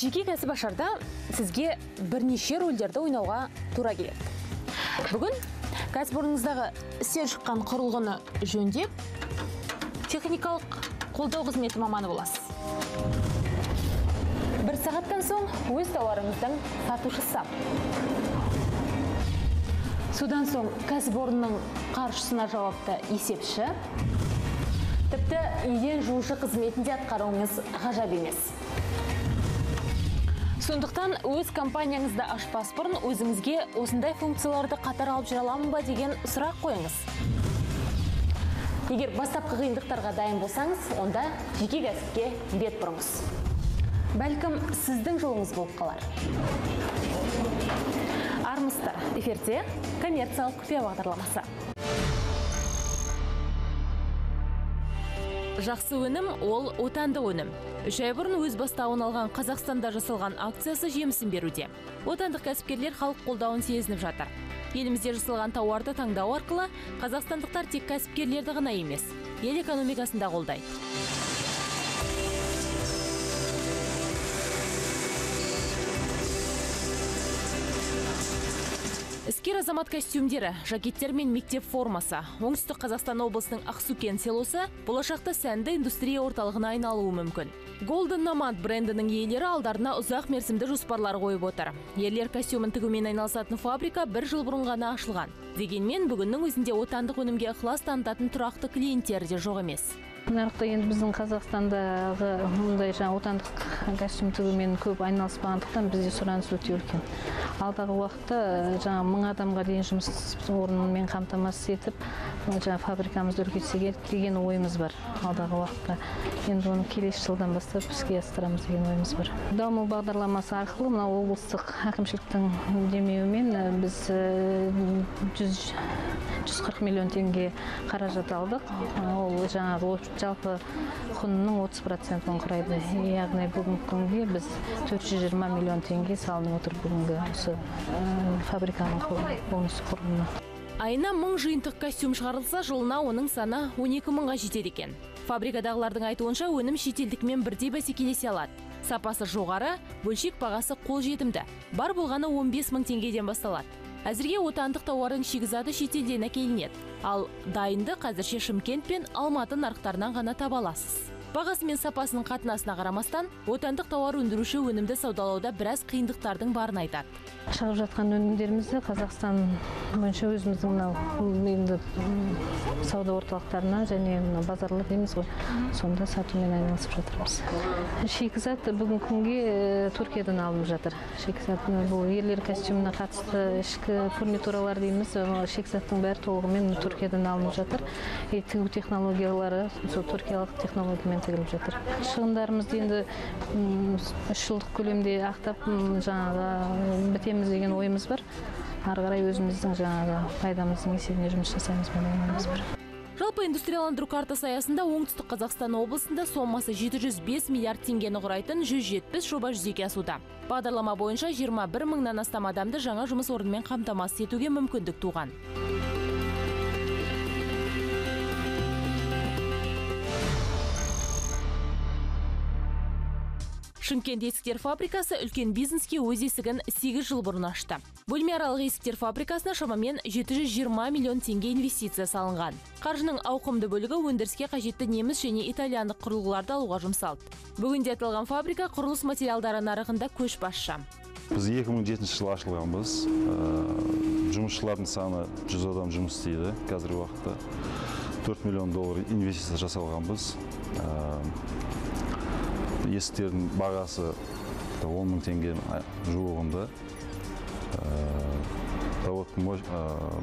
Жеке кәсіп ашарда сізге бірнеше рөлдерді ойнауға тура келеді. Бүгін кәсіпорныңыздағы істен шыққан құрылғыны жөндеп, техникалық қолдау қызметі маманы боласыз. Бір сағаттан соң өз тауарыңыздың сатушысы. Содан соң кәсіпорынның қаржысына жауапты есепші, тіпті еден жуушы қызметінде атқаруыңыз ғажап емес. Сондықтан өз компанияңызды ашпас бұрын өзіңізге осындай функцияларды қатар алып жүре аламын ба деген сұрақ қойыңыз. Егер бастапқы қиындықтарға дайын болсаңыз, онда жеке кәсіпке бет бұрыңыз. Бәлкім сіздің жолыңыз болып қалар. Армысыздар, эфирде коммерциялық құпия бағдарламасы. Жақсы өнім ол отанды өнім. 3 ай бұрын өз бастауын алған Қазақстанда жасалған акциясы жемісін беруде. Отандық кәсіпкерлер халық қолдауын сезініп жатыр. Елімізде жасалған тауарды таңдау арқылы қазақстандықтар тек кәсіпкерлерді ғана емес, ел экономикасында қолдайды. Іскер азамат костюмдері, жакеттер мен мектеп формасы. Оңтүстік Қазақстан облысының Ақсукен селосы болашақта сәнді индустрия орталығына айналуы мүмкін. Golden Nomad брендінің иелері алдарына ұзақ мерзімді жоспарлар қойып отыр. Ерлер костюмын тігумен айналысатын фабрика 1 жыл бұрын ғана ашылған. Дегенмен бүгіннің өзінде отандық өнімге ықылас танытатын тұрақты клиенттері де жоқ емес. Нарықта енді біздің Қазақстандағы мұндай отандық костюм тігумен көп айналыспағандықтан бізде сұраныс өте үлкен. Алдағы уақытта 1000 адамға дейін жұмыс орнымен қамтамасыз етіп, фабрикамызды үлкейтсек деген ойымыз бар. Алдағы уақытта енді оны келесі жылдан бастап іске асырамыз деген ойымыз бар. Даму бағдарламасы арқылы мына облыстық әкімшіліктің демеуімен біз 140 миллион теңге қаражат алдық. Ол жаңағы жалпы құнының 30%-ын құрайды. Яғни бүгінгі күнге біз 420 миллион теңге салынып отыр бүгінгі осы фабриканың құрылымына. Айына 1000 жиынтық костюм шығарылса, жылына оның саны 12 мыңға жетеді екен. Фабрикадағылардың айтуынша өнім шетелдікмен бірдей бәсекелесе алады. Сапасы жоғары, бөлшек бағасы қолжетімді. Бар болғаны 15 мың теңгеден басталады. Әзірге отандық тауардың шикізаты шетелден әкелінеді. Ал дайынды қазірше Шымкент пен Алматы нарықтарынан ғана таба аласыз. Бағасы мен сапасының қатынасына қарамастан, отандық тауар өндіруші өнімді саудалауда біраз қиындықтардың барын айтады. Шығып жатқан өнімдерімізді Қазақстан бойынша өзіміздің енді сауда орталықтарына және базарлар дейміз ғой, сонда сатумен айналысып жатырмыз. Шикізат бүгінгі күнге Түркиядан алынып жатыр. Шикізат бұл ерлер костюмына қатысты ішкі фурнитуралар дейміз, шикізаттың бәрі толығымен Түркиядан алынып жатыр. Тігу технологиялары сол түркиялық технологиямен тігіліп жатыр. Шығындарымызды енді 3 жылдық көлемде ақтап жаңағы бітеміз деген ойымыз бар. Ары қарай өзіміздің жаңағы пайдамыздың есебіне жұмыс жасаймыз деген ойымыз бар. Жалпы индустрияландыру картасы аясында оңтүстік Қазақстан облысында сомасы 705 миллиард теңгені құрайтын 170 жоба жүзеге асуда. Бағдарлама бойынша 21 мыңнан астам адамды жаңа жұмыс орнымен қамтамасыз етуге мүмкіндік туған. Шымкент есіктер фабрикасы үлкен бизнеске өз есігін 8 жыл бұрын ашты. Бөлмеаралық есіктер фабрикасына шамамен 720 миллион теңге инвестиция салынған. Қаржының ауқымды бөлігі өндіріске қажетті неміс және итальяндық құрылғыларды алуға жұмсалды. Бүгінде аталған фабрика құрылыс материалдары нарығында көшбасшы. Біз 2007 жылы ашылғанбыз. Жұмысшылардың саны 100 адам жұмыс істейді. Қазіргі уақытта $4 миллион инвестиция жасалғанбыз. Есіктердің бағасы 10 мың теңге жуығында. Заводтың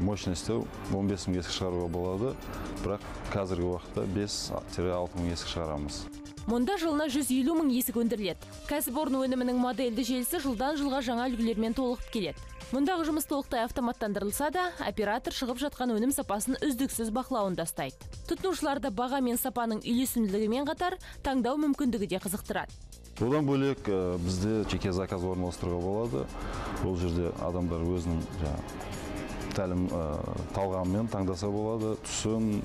мощності 15 мың есік шығаруға болады, бірақ қазіргі уақытта 5-6 мың есік шығарамыз. Мұнда жылына 150 мың есік өндіріледі. Кәсіпорын өнімінің модельді желісі жылдан жылға жаңа үлгілермен толығып келеді. Мұндағы жұмыс толықтай автоматтандырылса да, оператор шығып жатқан өнім сапасын үздіксіз бақылауында ұстайды. Тұтынушыларды баға мен сапаның үйлесімділігімен қатар таңдау мүмкіндігі де қызықтырады. Одан бөлек бізде жеке заказ орналастыруға болады. Бұл жерде адамдар өзінің талғамымен таңдаса болады, түсін,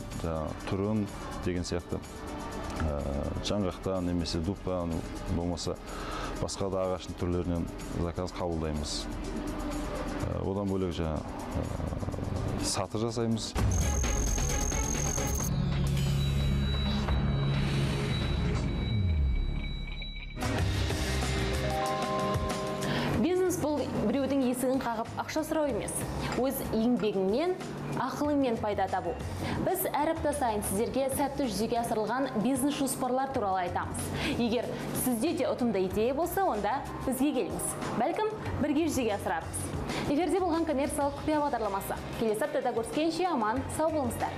түрін деген сияқты. Жаңғақтан немесе дубтан болмаса басқа да ағаштың түрлерінен заказ қабылдаймыз. Одан бөлек жаңа саты жасаймыз. Бизнес бұл біреудің есігін қағып ақша сұрау емес. Өз еңбегіңмен, ақылыңмен пайда табу. Біз әр апта сайын сіздерге сәтті жүзеге асырылған бизнес жоспарлар туралы айтамыз. Егер сізде де ұтымды идея болса, онда бізге келіңіз. Бәлкім, бірге жүзеге асырармыз. Эфирде болған коммерциялық құпия бағдарламасы. Келесі аптада көріскенше аман сау болыңыздар.